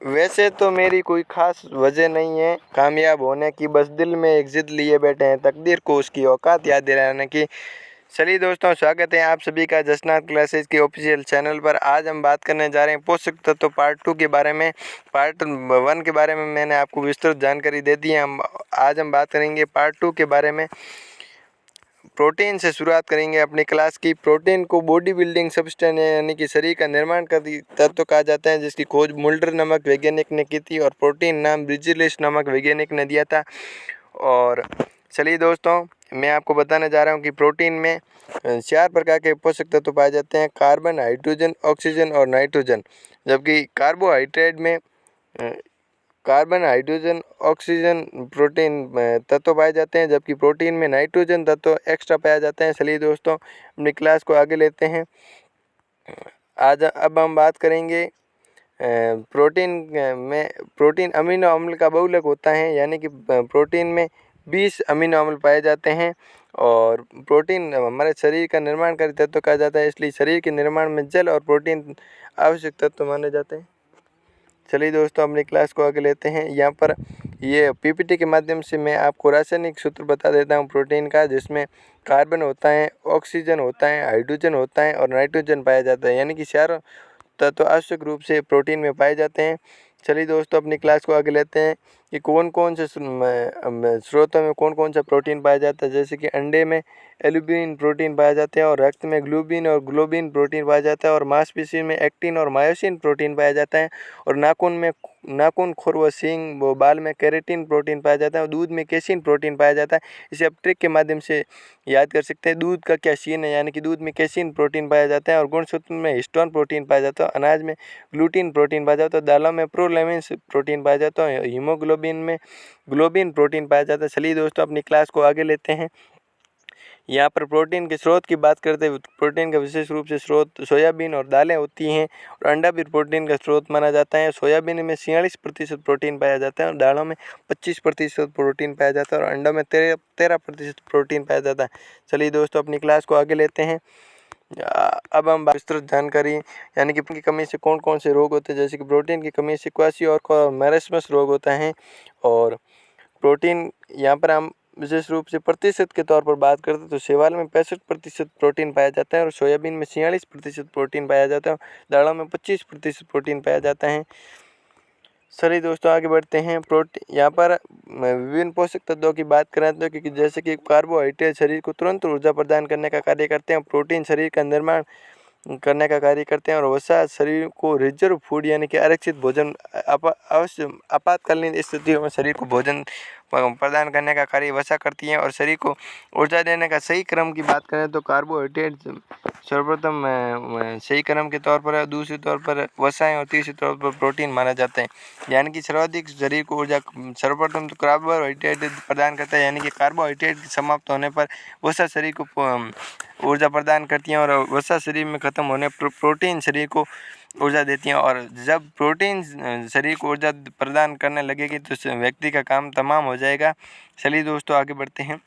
वैसे तो मेरी कोई ख़ास वजह नहीं है कामयाब होने की, बस दिल में एक ज़िद लिए बैठे हैं तकदीर को उसकी औकात याद दिलाने की। चलिए दोस्तों, स्वागत है आप सभी का जसनाथ क्लासेस के ऑफिशियल चैनल पर। आज हम बात करने जा रहे हैं पोषक तत्व पार्ट 2 के बारे में। पार्ट 1 के बारे में मैंने आपको विस्तृत जानकारी दे दी है। आज हम बात करेंगे पार्ट 2 के बारे में। प्रोटीन से शुरुआत करेंगे अपनी क्लास की। प्रोटीन को बॉडी बिल्डिंग सब्सटेंस यानी कि शरीर का निर्माण करती तत्व कहा जाता है, जिसकी खोज मुल्डर नामक वैज्ञानिक ने की थी और प्रोटीन नाम ब्रिजिलिस नामक वैज्ञानिक ने दिया था। और चलिए दोस्तों, मैं आपको बताने जा रहा हूँ कि प्रोटीन में 4 प्रकार के पोषक तत्व पाए जाते हैं: कार्बन, हाइड्रोजन, ऑक्सीजन और नाइट्रोजन। जबकि कार्बोहाइड्रेट में कार्बन, हाइड्रोजन, ऑक्सीजन प्रोटीन तत्व पाए जाते हैं, जबकि प्रोटीन में नाइट्रोजन तत्व एक्स्ट्रा पाया जाता है। चलिए दोस्तों, अपनी क्लास को आगे लेते हैं। अब हम बात करेंगे प्रोटीन अमीनो अम्ल का बहुलक होता है, यानी कि प्रोटीन में 20 अमीनो अम्ल पाए जाते हैं। और प्रोटीन हमारे शरीर का निर्माणकारी तत्व कहा जाता है, इसलिए शरीर के निर्माण में जल और प्रोटीन आवश्यक तत्व माने जाते हैं। चलिए दोस्तों, अपनी क्लास को आगे लेते हैं। यहाँ पर ये पीपीटी के माध्यम से मैं आपको रासायनिक सूत्र बता देता हूँ प्रोटीन का, जिसमें कार्बन होता है, ऑक्सीजन होता है, हाइड्रोजन होता है और नाइट्रोजन पाया जाता है, यानी कि चारों तत्व आवश्यक रूप से प्रोटीन में पाए जाते हैं। चलिए दोस्तों, अपनी क्लास को आगे लेते हैं कि कौन कौन से स्रोतों में कौन कौन सा प्रोटीन पाया जाता है। जैसे कि अंडे में एल्ब्यूमिन प्रोटीन पाया जाता है और रक्त में ग्लोबिन और ग्लोबिन प्रोटीन पाया जाता है और मांसपेशी में एक्टिन और मायोसिन प्रोटीन पाया जाता है और नाखून, खुर व सींग व बाल में केराटिन प्रोटीन पाया जाता है और दूध में केसिन प्रोटीन पाया जाता है। इसे आप ट्रिक के माध्यम से याद कर सकते हैं। दूध का क्या सीन है, यानी कि दूध में केसिन प्रोटीन पाया जाता है और गुणसूत्र में हिस्टोन प्रोटीन पाया जाता है। अनाज में ग्लूटीन प्रोटीन पाया जाता है। दालों में प्रोलैमिन प्रोटीन पाया जाता है। हीमोग्लोबिन में ग्लोबिन प्रोटीन पाया जाता है। चलिए दोस्तों, अपनी क्लास को आगे लेते हैं। यहाँ पर प्रोटीन के स्रोत की बात करते हैं। प्रोटीन का विशेष रूप से स्रोत सोयाबीन और दालें होती हैं और अंडा भी प्रोटीन का स्रोत माना जाता है। सोयाबीन में 46% प्रोटीन पाया जाता है और दालों में 25% प्रोटीन पाया जाता है और अंडों में 13% प्रोटीन पाया जाता है। चलिए दोस्तों, अपनी क्लास को आगे लेते हैं। अब हम विस्तृत जानकारी, यानी कि की कमी से कौन कौन से रोग होते हैं। जैसे कि प्रोटीन की कमी से क्वाशियोर्क और मैरस्मस रोग होता है। और प्रोटीन यहाँ पर हम विशेष रूप से प्रतिशत के तौर पर बात करते हैं तो शैवाल में 65% प्रोटीन पाया जाता है और सोयाबीन में 46% प्रोटीन पाया जाता है और दालों में 25% प्रोटीन पाया जाता है। चलिए दोस्तों, आगे बढ़ते हैं। प्रोटीन यहाँ पर विभिन्न पोषक तत्वों की बात करें तो क्योंकि जैसे कि कार्बोहाइड्रेट शरीर को तुरंत ऊर्जा प्रदान करने का कार्य करते हैं, प्रोटीन शरीर का निर्माण करने का कार्य करते हैं और वसा शरीर को रिजर्व फूड यानी कि आरक्षित भोजन अवश्य आपातकालीन स्थितियों में शरीर को भोजन प्रदान करने का कार्य वसा करती हैं। और शरीर को ऊर्जा देने का सही क्रम की बात करें तो कार्बोहाइड्रेट सर्वप्रथम सही क्रम के तौर पर है, दूसरे तौर पर वसाएं और तीसरे तौर पर प्रोटीन माना जाता है। यानी कि सर्वाधिक शरीर को ऊर्जा सर्वप्रथम तो कार्बोहाइड्रेट प्रदान करता है, यानी कि कार्बोहाइड्रेट समाप्त होने पर वसा शरीर को ऊर्जा प्रदान करती हैं और वसा शरीर में खत्म होने पर प्रोटीन शरीर को ऊर्जा देती हैं। और जब प्रोटीन शरीर को ऊर्जा प्रदान करने लगेगी तो व्यक्ति का काम तमाम हो जाएगा। चलिए दोस्तों, आगे बढ़ते हैं।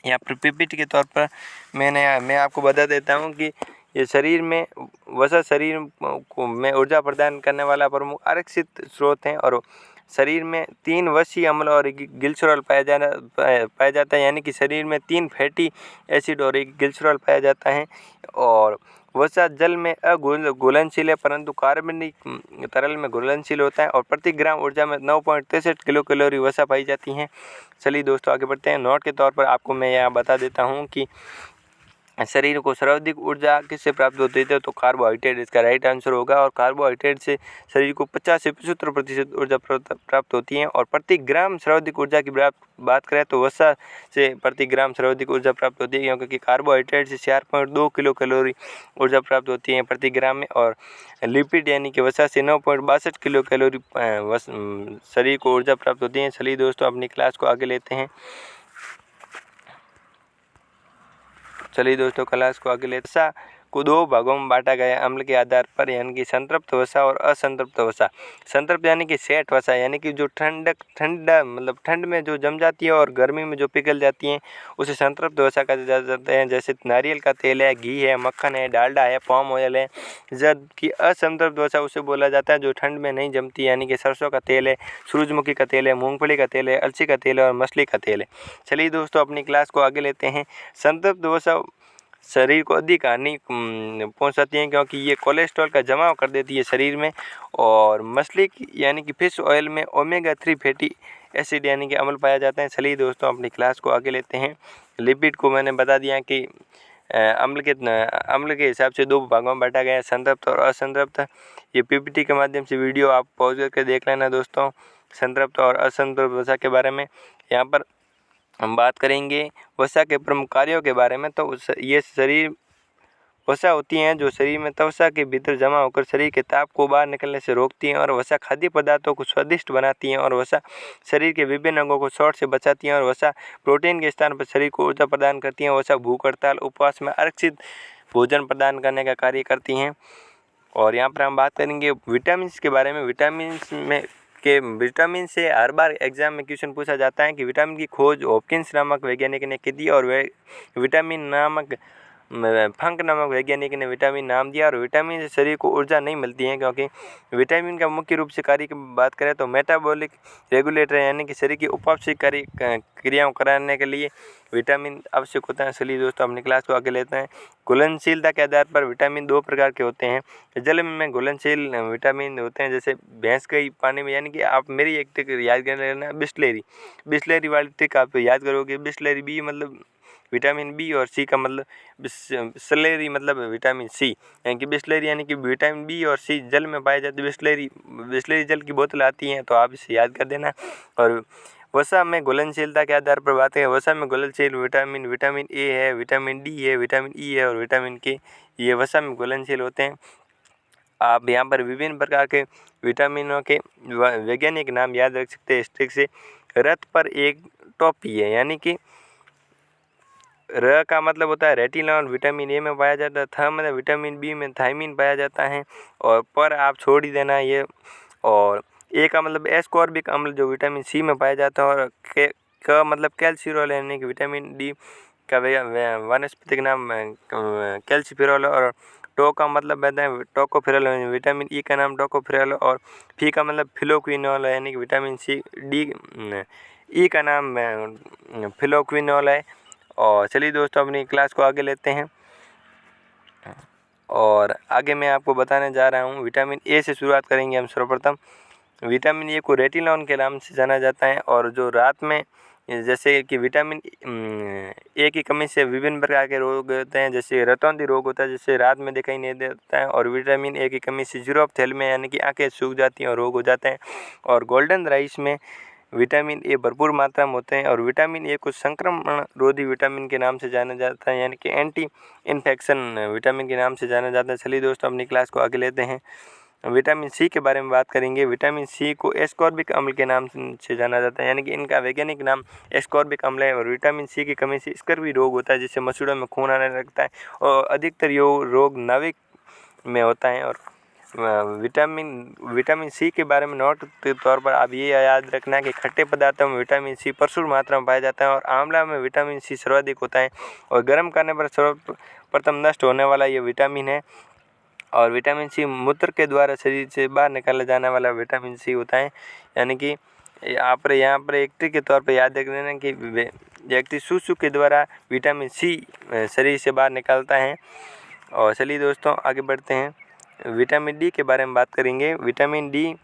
यहाँ पर पीपीटी के तौर पर मैं आपको बता देता हूँ कि ये शरीर में वसा शरीर को में ऊर्जा प्रदान करने वाला प्रमुख आरक्षित स्रोत हैं और शरीर में 3 वसीय अम्ल और एक ग्लिसरॉल पाया जाता है, यानी कि शरीर में 3 फैटी एसिड और एक ग्लिसरॉल पाया जाता है। और वसा जल में अघुलनशील है परंतु कार्बनिक तरल में घुलनशील होता है और प्रति ग्राम ऊर्जा में 9.63 किलो कैलोरी वसा पाई जाती हैं। चलिए दोस्तों, आगे बढ़ते हैं। नोट के तौर पर आपको मैं यहाँ बता देता हूँ कि शरीर को सर्वाधिक ऊर्जा किससे प्राप्त होती है तो कार्बोहाइड्रेट इसका राइट आंसर होगा। और कार्बोहाइड्रेट से शरीर को 50 से 75% ऊर्जा प्राप्त होती है। और प्रति ग्राम सर्वाधिक ऊर्जा की बात करें तो वसा से प्रति ग्राम सर्वाधिक ऊर्जा प्राप्त होती है, क्योंकि कार्बोहाइड्रेट से 4.2 किलो कैलोरी ऊर्जा प्राप्त होती है प्रति ग्राम में। और लिपिड यानी कि वसा से 9.62 किलो कैलोरी शरीर को ऊर्जा प्राप्त होती है। चलिए दोस्तों, अपनी क्लास को आगे लेते हैं। को दो भागों में बांटा गया अम्ल के आधार पर, यानी कि संतृप्त वसा और असंतृप्त वसा। संतृप्त यानी कि सेठ वसा, यानी कि जो ठंडा मतलब ठंड में जो जम जाती है और गर्मी में जो पिघल जाती हैं उसे संतृप्त वसा कहा जाता है। जैसे नारियल का तेल है, घी है, मक्खन है, डालडा है, पाम ऑयल है। जबकि असंतृप्त वसा उसे बोला जाता है जो ठंड में नहीं जमती, यानी कि सरसों का तेल है, सूरजमुखी का तेल है, मूंगफली का तेल है, अलसी का तेल है और मछली का तेल है। चलिए दोस्तों अपनी क्लास को आगे लेते हैं। संतृप्त वसा शरीर को अधिक हानि पहुंचाती हैं क्योंकि ये कोलेस्ट्रॉल का जमाव कर देती है शरीर में। और मछली यानी कि फिश ऑयल में ओमेगा 3 फैटी एसिड यानी कि अम्ल पाया जाता है। चलिए दोस्तों अपनी क्लास को आगे लेते हैं। लिपिड को मैंने बता दिया कि अम्ल के हिसाब से दो भागों में बांटा गया है, संतृप्त और असंतृप्त। ये पीपीटी के माध्यम से वीडियो आप पॉज करके देख लेना दोस्तों, संतृप्त और असंतृप्त वसा के बारे में। यहाँ पर हम बात करेंगे वसा के प्रमुख कार्यों के बारे में। तो ये शरीर वसा होती हैं जो शरीर में त्वचा के भीतर जमा होकर शरीर के ताप को बाहर निकलने से रोकती हैं। और वसा खाद्य पदार्थों को स्वादिष्ट बनाती हैं। और वसा शरीर के विभिन्न अंगों को शॉर्ट से बचाती हैं। और वसा प्रोटीन के स्थान पर शरीर को ऊर्जा प्रदान करती हैं। वसा भूख हड़ताल उपवास में आरक्षित भोजन प्रदान करने का कार्य करती हैं। और यहाँ पर हम बात करेंगे विटामिन के बारे में। विटामिन से हर बार एग्जाम में क्वेश्चन पूछा जाता है कि विटामिन की खोज हॉपकिंस नामक वैज्ञानिक ने की थी। और वे फंक नामक वैज्ञानिक ने विटामिन नाम दिया। और विटामिन से शरीर को ऊर्जा नहीं मिलती है क्योंकि विटामिन का मुख्य रूप से कार्य की बात करें तो मेटाबॉलिक रेगुलेटर यानी कि शरीर की उपापचय क्रियाओं कराने के लिए विटामिन आवश्यक होता है। चलिए दोस्तों अपनी क्लास को आगे लेते हैं। घुलनशीलता के आधार पर विटामिन दो प्रकार के होते हैं। जल में घुलनशील विटामिन होते हैं जैसे भैंस के पानी में, यानी कि आप मेरी एक ट्रिक याद कर लेना, बिस्लेरी वाली ट्रिक आप याद करोगे। बिस्लेरी बी मतलब विटामिन बी और सी का मतलब बिस्लेरी मतलब विटामिन सी, यानी कि बिस्लेरी यानी कि विटामिन बी और सी जल में पाए जाते हैं। बिस्लेरी जल की बोतल आती हैं तो आप इसे याद कर देना। और वसा में घुलनशीलता के आधार पर बात है। वसा में घुलनशील विटामिन ए है, विटामिन डी है, विटामिन ई है और विटामिन के, ये वसा में घुलनशील होते हैं। आप यहाँ पर विभिन्न प्रकार के विटामिनों के वैज्ञानिक नाम याद रख सकते हैं इस ट्रिक से। रथ पर एक टोपी है, यानी कि र का मतलब होता है रेटिनॉल, विटामिन ए में पाया जाता है। थ मतलब विटामिन बी में थायमिन पाया जाता है। और पर आप छोड़ ही देना ये। और ए का मतलब एस्कॉर्बिक अम्ल जो विटामिन सी में पाया जाता है। और क मतलब कैल्सिफेरॉल यानी कि विटामिन डी का वानस्पतिक नाम कैल्सिफेरॉल। और टो का मतलब रहता है टोकोफेरॉल, विटामिन ई का नाम टोकोफेरॉल। और फी का मतलब फिलोक्विनोल यानी कि विटामिन सी। डी ई का नाम फिलोक्विनोल है। और चलिए दोस्तों अपनी क्लास को आगे लेते हैं। और आगे मैं आपको बताने जा रहा हूँ, विटामिन ए से शुरुआत करेंगे हम सर्वप्रथम। विटामिन ए को रेटिनॉल के नाम से जाना जाता है। और जो रात में जैसे कि विटामिन ए की कमी से विभिन्न प्रकार के रोग होते हैं, जैसे रतौंधी रोग होता है जिससे रात में दिखाई नहीं देता है। और विटामिन ए की कमी से ज़ीरोफ्थैल्मिया यानी कि आंखें सूख जाती हैं और रोग हो जाते हैं। और गोल्डन राइस में विटामिन ए भरपूर मात्रा में होते हैं। और विटामिन ए को संक्रमण रोधी विटामिन के नाम से जाना जाता है, यानी कि एंटी इन्फेक्शन विटामिन के नाम से जाना जाता है। चलिए दोस्तों अपनी क्लास को आगे लेते हैं। विटामिन सी के बारे में बात करेंगे। विटामिन सी को एस्कॉर्बिक अम्ल के नाम से जाना जाता है, यानी कि इनका वैज्ञानिक नाम एस्कॉर्बिक अम्ल है। और विटामिन सी की कमी से स्कर्वी रोग होता है जिससे मसूड़ों में खून आने लगता है। और अधिकतर रोग नाभिक में होता है। और विटामिन सी के बारे में नोट के तौर पर आप ये याद रखना कि खट्टे पदार्थों में विटामिन सी प्रचुर मात्रा में पाया जाता है। और आंवला में विटामिन सी सर्वाधिक होता है। और गर्म करने पर सर्वप्रथम नष्ट होने वाला ये विटामिन है। और विटामिन सी मूत्र के द्वारा शरीर से बाहर निकाला जाने वाला विटामिन सी होता है, यानी कि यहाँ पर एक ट्रिक के तौर पर याद रख लेना कि व्यक्ति सूसू के द्वारा विटामिन सी शरीर से बाहर निकालता है। और चलिए दोस्तों आगे बढ़ते हैं। विटामिन डी के बारे में बात करेंगे। विटामिन डी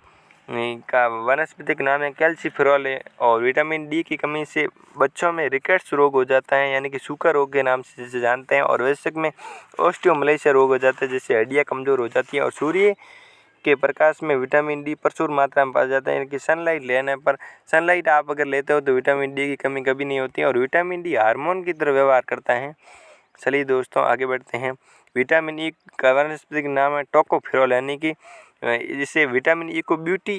का वानस्पतिक नाम है कैल्सिफेरॉल है। और विटामिन डी की कमी से बच्चों में रिकेट्स रोग हो जाता है, यानी कि सूखा रोग के नाम से जिसे जानते हैं। और वयस्क में ऑस्टियोमलेशिया रोग हो जाता है जिससे हड्डियाँ कमज़ोर हो जाती हैं। और सूर्य के प्रकाश में विटामिन डी प्रचुर मात्रा में पाया जाता है, यानी कि सनलाइट लेने पर, सनलाइट आप अगर लेते हो तो विटामिन डी की कमी कभी नहीं होती है। और विटामिन डी हार्मोन की तरह व्यवहार करता है। चलिए दोस्तों आगे बढ़ते हैं। विटामिन ई का वानस्पतिक नाम है टोकोफेरॉल, यानी कि जिसे विटामिन ई को ब्यूटी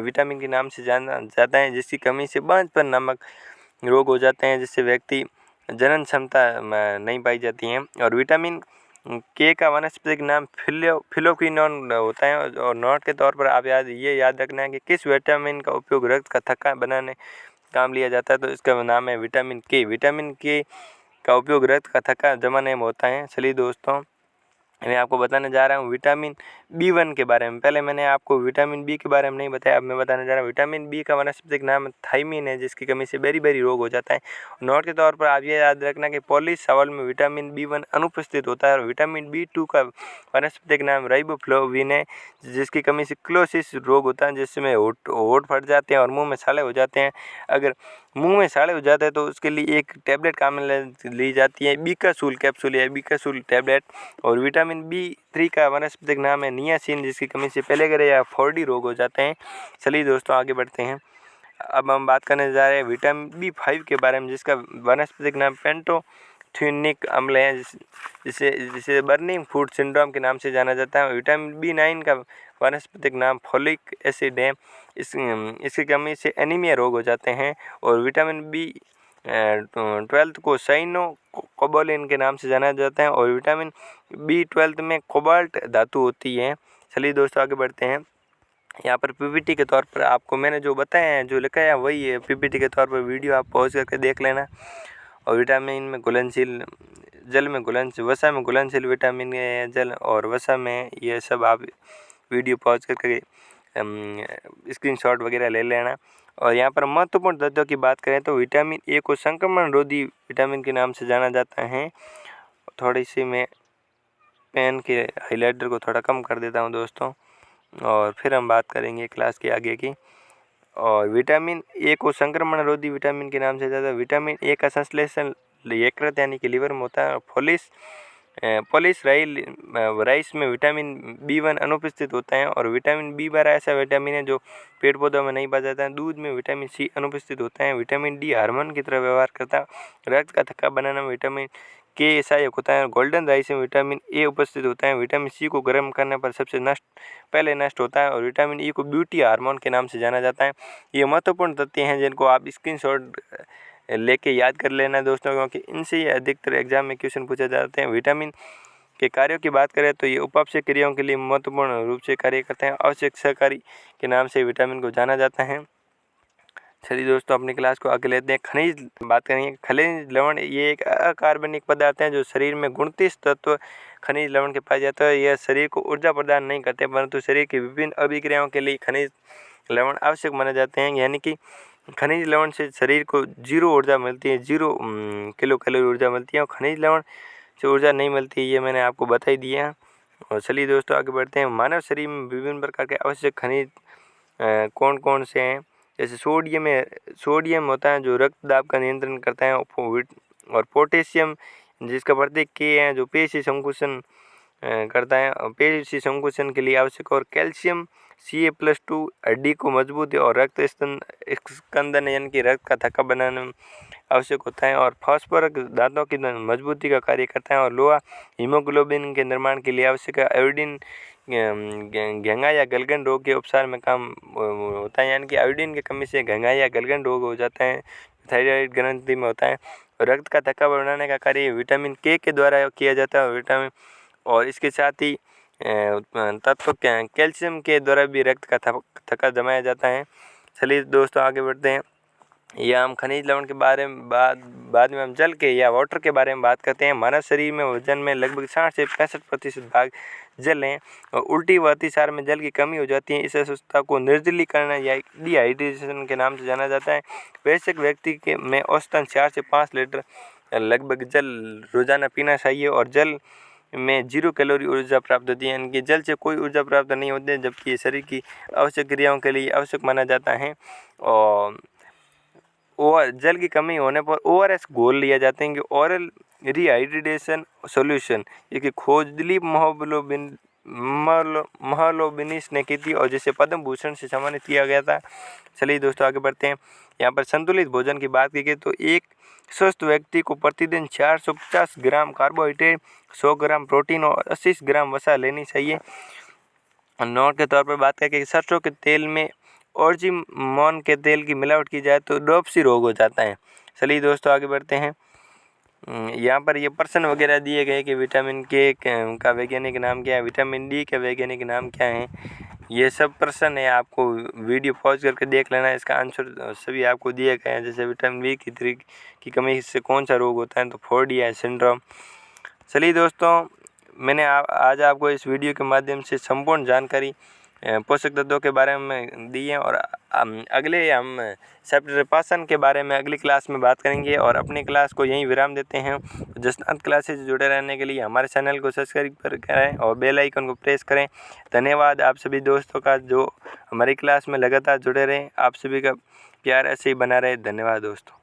विटामिन के नाम से जाना जाता है, जिसकी कमी से बांझपन नामक रोग हो जाते हैं जिससे व्यक्ति जनन क्षमता नहीं पाई जाती है। और विटामिन के का वानस्पतिक नाम फिलोक्विनोन होता है। और नोट के तौर पर आप याद रखना है कि किस विटामिन का उपयोग रक्त का थक्का बनाने काम लिया जाता है, तो इसका नाम है विटामिन के। विटामिन के का उपयोग रक्त का थक्का जमाने में होता है। चलिए दोस्तों, मैं आपको बताने जा रहा हूँ विटामिन B1 के बारे में। पहले मैंने आपको विटामिन बी के बारे में नहीं बताया, अब मैं बताने जा रहा हूँ। विटामिन बी का वानस्पतिक नाम थायमीन है, जिसकी कमी से बेरी रोग हो जाता है। नोट के तौर पर आप ये याद रखना कि पॉलिश चावल में विटामिन B1 अनुपस्थित होता है। और विटामिन B2 का वानस्पतिक नाम राइबोफ्लाविन है, जिसकी कमी से क्लोसिस रोग होता है, जिसमें होंठ फट जाते हैं और मुँह में छाले हो जाते हैं। अगर मुंह में छाले हो जाते हैं तो उसके लिए एक टैबलेट काम में ली जाती है, बीकासूल कैप्सूल या बीकासूल टैबलेट। और विटामिन B3 का वानस्पतिक नाम है नियासिन, जिसकी कमी से पेलेगरे या 4D रोग हो जाते हैं। चलिए दोस्तों, आगे बढ़ते हैं। अब हम बात करने जा रहे हैं विटामिन B5 के बारे में, जिसका वानस्पतिक नाम पेंटोथेनिक अम्ल है, जिसे बर्निंग फूड सिंड्रोम के नाम से जाना जाता है। विटामिन B9 का वानस्पतिक नाम फोलिक एसिड है, इसकी कमी से एनीमिया रोग हो जाते हैं। और विटामिन B12 को साइनोकोबालामिन के नाम से जाना जाता है। और विटामिन B12 में कोबाल्ट धातु होती है। चलिए दोस्तों, आगे बढ़ते हैं। यहाँ पर पीपीटी के तौर पर आपको मैंने जो बताया है, जो लिखा है वही है पीपीटी के तौर पर, वीडियो आप पॉज करके देख लेना। और विटामिन में घुलनशील, जल में घुलनशील, वसा में घुलनशील विटामिन है जल और वसा में, ये सब आप वीडियो पॉज करके स्क्रीनशॉट वगैरह ले लेना। और यहाँ पर महत्वपूर्ण तत्वों की बात करें तो विटामिन ए को संक्रमण रोधी विटामिन के नाम से जाना जाता है। थोड़ी सी मैं पेन के हाइलाइटर को थोड़ा कम कर देता हूँ दोस्तों, और फिर हम बात करेंगे क्लास के आगे की। और विटामिन ए को संक्रमण रोधी विटामिन के नाम से ज़्यादा, विटामिन ए का संश्लेषण यकृत यानी कि लीवर में होता है। पॉलिश राइस में विटामिन B1 अनुपस्थित होता है। और विटामिन B12 ऐसा विटामिन है जो पेड़ पौधों में नहीं पाया जाता है। दूध में विटामिन C अनुपस्थित होता है। विटामिन डी हार्मोन की तरह व्यवहार करता है। रक्त का थक्का बनाने में विटामिन के सहायक होता है। गोल्डन राइस में विटामिन ए उपस्थित होता है। विटामिन C को गर्म करने पर सबसे पहले नष्ट होता है। और विटामिन ई को ब्यूटी हार्मोन के नाम से जाना जाता है। ये महत्वपूर्ण तथ्य हैं जिनको आप स्क्रीनशॉट लेके याद कर लेना दोस्तों, क्योंकि इनसे ये अधिकतर एग्जाम में क्वेश्चन पूछे जाते हैं। विटामिन के कार्यों की बात करें तो ये उपापचय क्रियाओं के लिए महत्वपूर्ण रूप से कार्य करते हैं। आवश्यक सहकारी के नाम से विटामिन को जाना जाता है। चलिए दोस्तों, अपनी क्लास को आगे लेते हैं। खनिज बात करेंगे। खनिज लवण ये एक अकार्बनिक पदार्थ है जो शरीर में 29 तत्व खनिज लवण के पाए जाते हैं। यह शरीर को ऊर्जा प्रदान नहीं करते, परंतु शरीर की विभिन्न अभिक्रियाओं के लिए खनिज लवण आवश्यक माने जाते हैं। यानी कि खनिज लवण से शरीर को 0 ऊर्जा मिलती है, 0 किलो कैलोरी ऊर्जा मिलती है। और खनिज लवण से ऊर्जा नहीं मिलती, ये मैंने आपको बता ही दिया। और चलिए दोस्तों, आगे बढ़ते हैं। मानव शरीर में विभिन्न प्रकार के आवश्यक खनिज कौन कौन से हैं? जैसे सोडियम होता है जो रक्त दाब का नियंत्रण करता है। और पोटेशियम, जिसका प्रतीक के है, जो पेशी संकुचन करता है, पेशी संकुचन के लिए आवश्यक। और कैल्शियम Ca+2 हड्डी को मजबूत और रक्त स्कंदन यानी कि रक्त का थक्का बनाने में आवश्यक होता है। और फास्फोरस दांतों की मजबूती का कार्य करता है। और लोहा हीमोग्लोबिन के निर्माण के लिए आवश्यक है। आयोडीन घेंगा या गलगन रोग के उपचार में काम होता है, यानी कि आयोडीन की कमी से घेंगा या गलगन रोग हो जाता है, थायराइड ग्रंथि में होता है। रक्त का थक्का बनाने का कार्य विटामिन के द्वारा किया जाता है। और इसके साथ ही तत्व कैल्शियम के द्वारा भी रक्त का थक्का जमाया जाता है। चलिए दोस्तों, आगे बढ़ते हैं। या हम खनिज लवण के बारे में बाद में हम जल के या वाटर के बारे में बात करते हैं। मानव शरीर में वजन में लगभग 60 से 65% भाग जल है। और उल्टी व अतिसार में जल की कमी हो जाती है। इस अवस्था को निर्जलीकरण या डिहाइड्रेशन के नाम से जाना जाता है। वयस्क व्यक्ति के में औसतन 4 से 5 लीटर लगभग जल रोजाना पीना चाहिए। और जल में 0 कैलोरी ऊर्जा प्राप्त होती है, इनकी जल से कोई ऊर्जा प्राप्त नहीं होती है, जबकि ये शरीर की आवश्यक क्रियाओं के लिए आवश्यक माना जाता है। और जल की कमी होने पर ORS घोल लिया जाते हैं कि ओरल रिहाइड्रेशन सॉल्यूशन, ये कि खोज दिलीप महलोबिनिस ने की थी और जिसे पद्म भूषण से सम्मानित किया गया था। चलिए दोस्तों, आगे बढ़ते हैं। यहाँ पर संतुलित भोजन की बात की गई तो एक स्वस्थ व्यक्ति को प्रतिदिन 450 ग्राम कार्बोहाइड्रेट, 100 ग्राम प्रोटीन और 80 ग्राम वसा लेनी चाहिए। नोट के तौर पर बात करें कि सरसों के तेल में ऑर्जिमोन के तेल की मिलावट की जाए तो ड्रॉपसी रोग हो जाता है। चलिए दोस्तों, आगे बढ़ते हैं। यहाँ पर ये प्रश्न वगैरह दिए गए कि विटामिन के का वैज्ञानिक नाम क्या है, विटामिन डी का वैज्ञानिक नाम क्या है, ये सब प्रश्न है। आपको वीडियो पॉज करके देख लेना, इसका आंसर सभी आपको दिए गए हैं। जैसे विटामिन बी की कमी से कौन सा रोग होता है, तो फोर्डिया सिंड्रोम। चलिए दोस्तों, मैंने आज आपको इस वीडियो के माध्यम से संपूर्ण जानकारी पोषक तत्वों के बारे में दी है और अगले हम चैप्टर पाचन के बारे में अगली क्लास में बात करेंगे और अपनी क्लास को यहीं विराम देते हैं। जसनाथ क्लासेस जुड़े रहने के लिए हमारे चैनल को सब्सक्राइब करें और बेल आइकन को प्रेस करें। धन्यवाद आप सभी दोस्तों का जो हमारी क्लास में लगातार जुड़े रहें। आप सभी का प्यार ऐसे ही बना रहे। धन्यवाद दोस्तों।